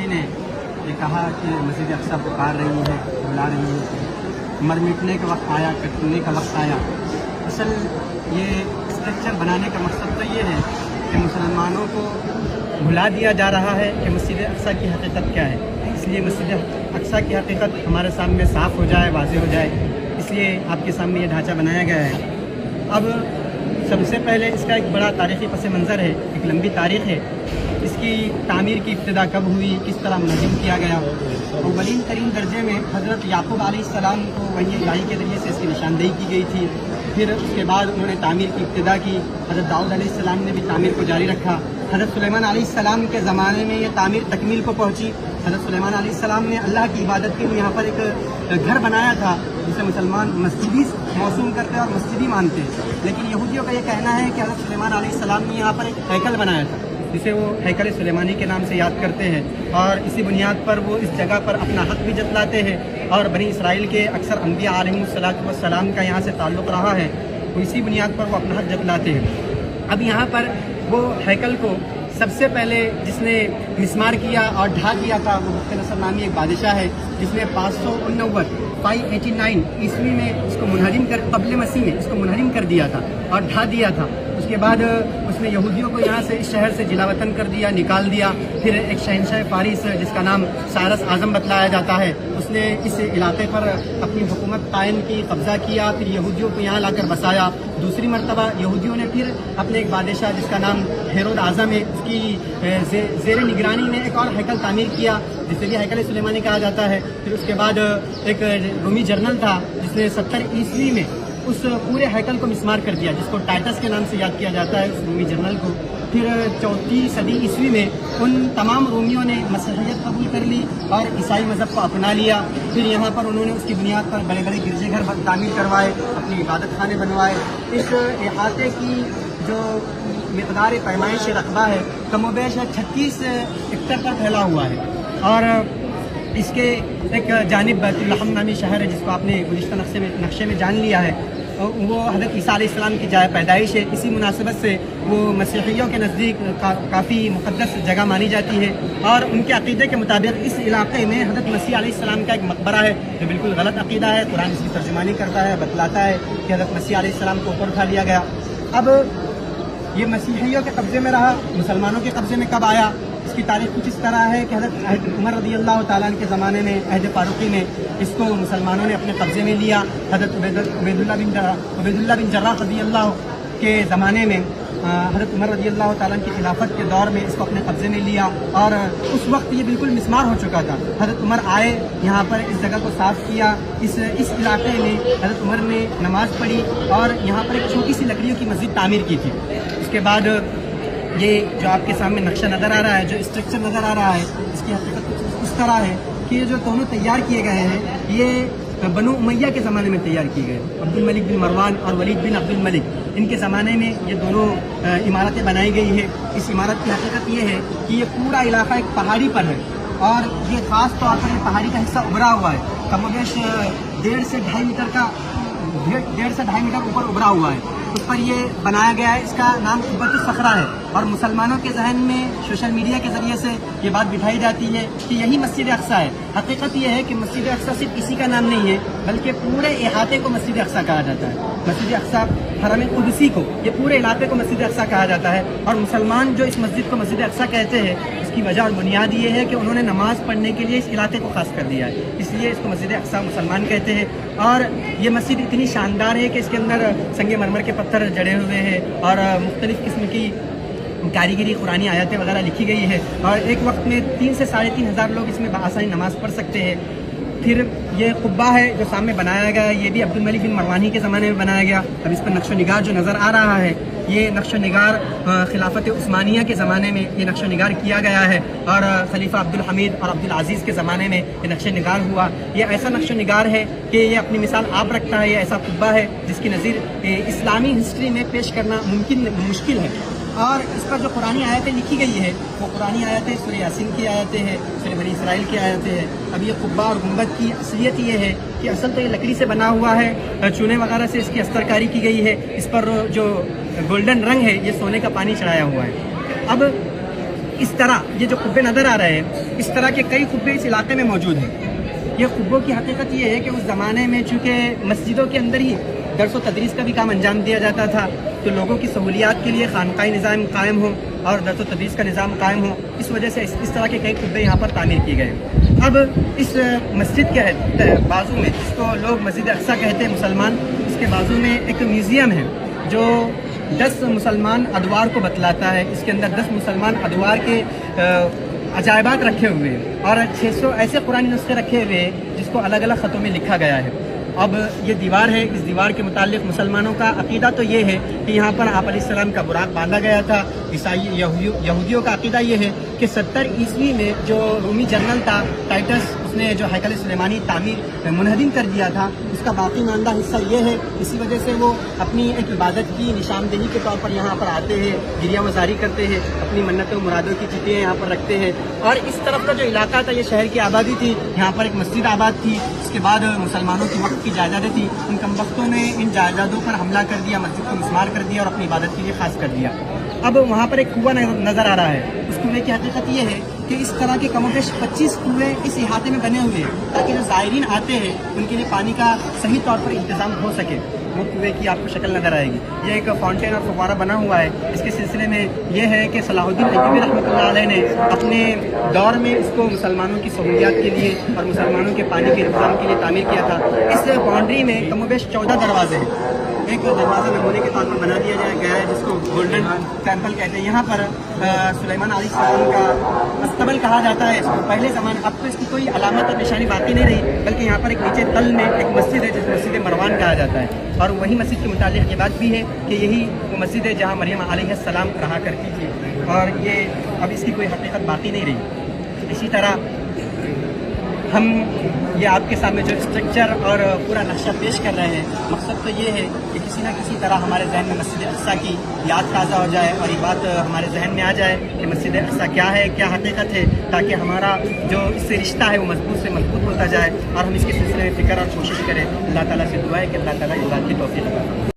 کسی نے یہ کہا کہ مسجد اقصی پکار رہی ہے، بلا رہی ہے، مر مٹنے کا وقت آیا، کٹنے کا وقت آیا. اصل یہ اسٹرکچر بنانے کا مقصد تو یہ ہے کہ مسلمانوں کو بھلا دیا جا رہا ہے کہ مسجد اقصی کی حقیقت کیا ہے. اس لیے مسجد اقصی کی حقیقت ہمارے سامنے صاف ہو جائے، واضح ہو جائے، اس لیے آپ کے سامنے یہ ڈھانچہ بنایا گیا ہے. اب سب سے پہلے اس کا ایک بڑا تاریخی پس منظر ہے، ایک لمبی تاریخ ہے. اس کی تعمیر کی ابتدا کب ہوئی، کس طرح منظم کیا گیا. اولین ترین درجے میں حضرت یعقوب علیہ السلام کو وحی الہی کے ذریعے سے اس کی نشاندہی کی گئی تھی. پھر اس کے بعد انہوں نے تعمیر کی ابتدا کی. حضرت داؤد علیہ السلام نے بھی تعمیر کو جاری رکھا. حضرت سلیمان علیہ السلام کے زمانے میں یہ تعمیر تکمیل کو پہنچی. حضرت سلیمان علیہ السلام نے اللہ کی عبادت کے لیے یہاں پر ایک گھر بنایا تھا جسے مسلمان مسجدی موسوم کرتے ہیں اور مسجدی مانتے ہیں. لیکن یہودیوں کا یہ کہنا ہے کہ حضرت سلیمان علیہ السلام نے یہاں پر ایک ہیکل بنایا تھا جسے وہ ہیکل سلیمانی کے نام سے یاد کرتے ہیں، اور اسی بنیاد پر وہ اس جگہ پر اپنا حق بھی جتلاتے ہیں. اور بنی اسرائیل کے اکثر انبیاء علیہم السلام کا یہاں سے تعلق رہا ہے، تو اسی بنیاد پر وہ اپنا حق جتلاتے ہیں. اب یہاں پر وہ ہیکل کو سب سے پہلے جس نے مسمار کیا اور ڈھا دیا تھا وہ بخت نصر نامی ایک بادشاہ ہے جس نے 589 عیسوی میں اس کو منہدم کر قبل مسیح میں اس کو منہدم کر دیا تھا اور ڈھا دیا تھا. اس کے بعد اس نے یہودیوں کو یہاں سے اس شہر سے جلا وطن کر دیا، نکال دیا. پھر ایک شہنشاہ فارس جس کا نام سائرس اعظم بتلایا جاتا ہے، اس نے اس علاقے پر اپنی حکومت قائم کی، قبضہ کیا. پھر یہودیوں کو یہاں لا کر بسایا. دوسری مرتبہ یہودیوں نے پھر اپنے ایک بادشاہ جس کا نام ہیرود اعظم ہے، اس کی زیر نگرانی میں ایک اور ہیکل تعمیر کیا جسے بھی ہیکل سلیمانی کہا جاتا ہے. پھر اس کے بعد ایک رومی جنرل تھا جس نے 70 عیسوی میں اس پورے ہیکل کو مسمار کر دیا جس کو ٹائٹس کے نام سے یاد کیا جاتا ہے، اس رومی جنرل کو. پھر 4 صدی عیسوی میں ان تمام رومیوں نے مسیحیت قبول کر لی اور عیسائی مذہب کو اپنا لیا. پھر یہاں پر انہوں نے اس کی بنیاد پر بڑے بڑے گرجے گھر تعمیر کروائے، اپنی عبادت خانے بنوائے. اس احاطے کی جو مقدار پیمائش رقبہ ہے کم و بیش 36 ہیکٹر پر پھیلا ہوا ہے. اور اس کے ایک جانب بیت الحم نامی شہر ہے جس کو آپ نے گزشتہ نقشے میں جان لیا ہے، وہ حضرت عیسیٰ علیہ السلام کی جائے پیدائش ہے. اسی مناسبت سے وہ مسیحیوں کے نزدیک کافی مقدس جگہ مانی جاتی ہے، اور ان کے عقیدے کے مطابق اس علاقے میں حضرت مسیح علیہ السلام کا ایک مقبرہ ہے جو بالکل غلط عقیدہ ہے. قرآن اس کی ترجمانی کرتا ہے، بتلاتا ہے کہ حضرت مسیح علیہ السلام کو اوپر اٹھا لیا گیا. اب یہ مسیحیوں کے قبضے میں رہا، مسلمانوں کے قبضے میں کب آیا؟ اس کی تاریخ کچھ اس طرح ہے کہ حضرت عمر رضی اللہ تعالیٰ عنہ کے زمانے میں عہد فاروقی میں اس کو مسلمانوں نے اپنے قبضے میں لیا. حضرت عبید اللہ بن جراح رضی اللہ کے زمانے میں حضرت عمر رضی اللہ تعالیٰ عنہ کی خلافت کے دور میں اس کو اپنے قبضے میں لیا، اور اس وقت یہ بالکل مسمار ہو چکا تھا. حضرت عمر آئے، یہاں پر اس جگہ کو صاف کیا. اس علاقے میں حضرت عمر نے نماز پڑھی اور یہاں پر ایک چھوٹی سی لکڑیوں کی مسجد تعمیر کی تھی. اس کے بعد یہ جو آپ کے سامنے نقشہ نظر آ رہا ہے، جو اسٹرکچر نظر آ رہا ہے، اس کی حقیقت کچھ اس طرح ہے کہ یہ جو دونوں تیار کیے گئے ہیں یہ بنو امیہ کے زمانے میں تیار کیے گئے. عبد الملک بن مروان اور ولید بن عبد الملک، ان کے زمانے میں یہ دونوں عمارتیں بنائی گئی ہے. اس عمارت کی حقیقت یہ ہے کہ یہ پورا علاقہ ایک پہاڑی پر ہے، اور یہ خاص طور پر یہ پہاڑی کا حصہ ابھرا ہوا ہے. کم و بیش 1.5 سے 2.5 میٹر اوپر ابھرا ہوا ہے. اس پر یہ بنایا گیا ہے. اس کا نام قبۃ الصخرہ ہے، اور مسلمانوں کے ذہن میں سوشل میڈیا کے ذریعے سے یہ بات بٹھائی جاتی ہے کہ یہی مسجد اقصی ہے. حقیقت یہ ہے کہ مسجد اقصی صرف اسی کا نام نہیں ہے بلکہ پورے احاطے کو مسجد اقصی کہا جاتا ہے. مسجد اقصی حرم قدسی کو، یہ پورے علاقے کو مسجد اقصی کہا جاتا ہے. اور مسلمان جو اس مسجد کو مسجد اقصی کہتے ہیں اس کی وجہ اور بنیاد یہ ہے کہ انہوں نے نماز پڑھنے کے لیے اس علاقے کو خاص کر دیا ہے، اس لیے اس کو مسجد اقصی مسلمان کہتے ہیں. اور یہ مسجد اتنی شاندار ہے کہ اس کے اندر سنگ مرمر کے پتھر جڑے ہوئے ہیں اور مختلف قسم کی کاریگری قرآنی آیاتیں وغیرہ لکھی گئی ہے، اور ایک وقت میں 3 سے 3.5 لوگ اس میں بآسانی نماز پڑھ سکتے ہیں. پھر یہ قبہ ہے جو سامنے بنایا گیا ہے، یہ بھی عبد الملک بن مروان کے زمانے میں بنایا گیا. اب اس پر نقش و نگار جو نظر آ رہا ہے یہ نقش و نگار خلافت عثمانیہ کے زمانے میں یہ نقش و نگار کیا گیا ہے، اور خلیفہ عبد الحمید اور عبد العزیز کے زمانے میں یہ نقش و نگار ہوا. یہ ایسا نقش و نگار ہے کہ یہ اپنی مثال آپ رکھتا ہے. یہ ایسا قبہ ہے جس کی نظیر اسلامی ہسٹری میں پیش کرنا مشکل ہے. اور اس پر جو قرآنی آیتیں لکھی گئی ہے وہ قرآنی آیتیں سورہ یاسین کی آیتیں ہیں، سورہ بنی اسرائیل کی آیتیں ہیں. اب یہ قبہ اور گنبد کی اصلیت یہ ہے کہ اصل تو یہ لکڑی سے بنا ہوا ہے، چونے وغیرہ سے اس کی استرکاری کی گئی ہے. اس پر جو گولڈن رنگ ہے یہ سونے کا پانی چڑھایا ہوا ہے. اب اس طرح یہ جو قبے نظر آ رہے ہیں، اس طرح کے کئی قبے اس علاقے میں موجود ہیں۔ یہ قبوں کی حقیقت یہ ہے کہ اس زمانے میں چونکہ مسجدوں کے اندر ہی درس و تدریس کا بھی کام انجام دیا جاتا تھا، تو لوگوں کی سہولیات کے لیے خانقاہی نظام قائم ہو اور درس و تدریس کا نظام قائم ہو، اس وجہ سے اس طرح کے کئی قبے یہاں پر تعمیر کیے گئے۔ اب اس مسجد کے بازو میں، جس کو لوگ مسجد اقصیٰ کہتے ہیں مسلمان، اس کے بازو میں ایک میوزیم ہے جو 10 مسلمان ادوار کو بتلاتا ہے۔ اس کے اندر 10 مسلمان ادوار کے عجائبات رکھے ہوئے ہیں اور 600 ایسے قرآن نسخے رکھے ہوئے ہیں جس کو الگ الگ خطوں میں لکھا گیا ہے۔ اب یہ دیوار ہے، اس دیوار کے متعلق مسلمانوں کا عقیدہ تو یہ ہے کہ یہاں پر آپ علیہ السلام کا براق باندھا گیا تھا۔ عیسائی یہودیوں کا عقیدہ یہ ہے کہ 70 عیسوی میں جو رومی جنرل تھا ٹائٹس، اس نے جو ہیکل سلیمانی تعمیر منہدم کر دیا تھا، اس کا باقی ماندہ حصہ یہ ہے۔ اسی وجہ سے وہ اپنی ایک عبادت کی نشاندہی کے طور پر یہاں پر آتے ہیں، گریہ وزاری کرتے ہیں، اپنی منتوں مرادوں کی چیزیں یہاں پر رکھتے ہیں۔ اور اس طرف کا جو علاقہ تھا یہ شہر کی آبادی تھی، یہاں پر ایک مسجد آباد تھی۔ اس کے بعد مسلمانوں کی وقت کی جائیدادیں تھیں، ان کم وقتوں نے ان جائیدادوں پر حملہ کر دیا، مسجد کو مسمار کر دیا اور اپنی عبادت کے لیے خاص کر دیا۔ اب وہاں پر ایک کنواں نظر آ رہا ہے، اس کنویں کی حقیقت یہ ہے کہ اس طرح کے کم و بیش 25 کنویں اس احاطے میں بنے ہوئے ہیں تاکہ جو زائرین آتے ہیں ان کے لیے پانی کا صحیح طور پر انتظام ہو سکے۔ وہ کنویں کی آپ کو شکل نظر آئے گی، یہ ایک فاؤنٹین اور فوارہ بنا ہوا ہے۔ اس کے سلسلے میں یہ ہے کہ صلاح الدین ایوبی رحمۃ اللہ علیہ نے اپنے دور میں اس کو مسلمانوں کی سہولیات کے لیے اور مسلمانوں کے پانی کے انتظام کے لیے تعمیر کیا تھا۔ اس باؤنڈری میں کم و بیش 14 دروازے ہیں۔ ایک دروازہ نمونے کے طور پر بنا دیا گیا ہے جس کو گولڈن ٹیمپل کہتے ہیں۔ یہاں پر سلیمان علیہ السلام کا استبل کہا جاتا ہے۔ اس کو پہلے زمانے، اب تو اس کی کوئی علامت اور نشانی باقی نہیں رہی، بلکہ یہاں پر ایک نیچے تل میں ایک مسجد ہے جس مسجد مروان کہا جاتا ہے، اور وہی مسجد کے متعلق یہ بات بھی ہے کہ یہی وہ مسجد ہے جہاں مریم علیہ السلام رہا کرتی تھی، اور یہ اب اس کی کوئی حقیقت باقی نہیں رہی۔ اسی طرح ہم یہ آپ کے سامنے جو اسٹرکچر اور پورا نقشہ پیش کر رہے ہیں، مقصد تو یہ ہے کہ کسی نہ کسی طرح ہمارے ذہن میں مسجد اقصیٰ کی یاد تازہ ہو جائے اور یہ بات ہمارے ذہن میں آ جائے کہ مسجد اقصیٰ کیا ہے، کیا حقیقت ہے، تاکہ ہمارا جو اس سے رشتہ ہے وہ مضبوط سے مضبوط ہوتا جائے اور ہم اس کے سلسلے میں فکر اور کوشش کریں۔ اللہ تعالیٰ سے دعا ہے کہ اللہ تعالیٰ اس بات کی توفیق عطا فرمائے۔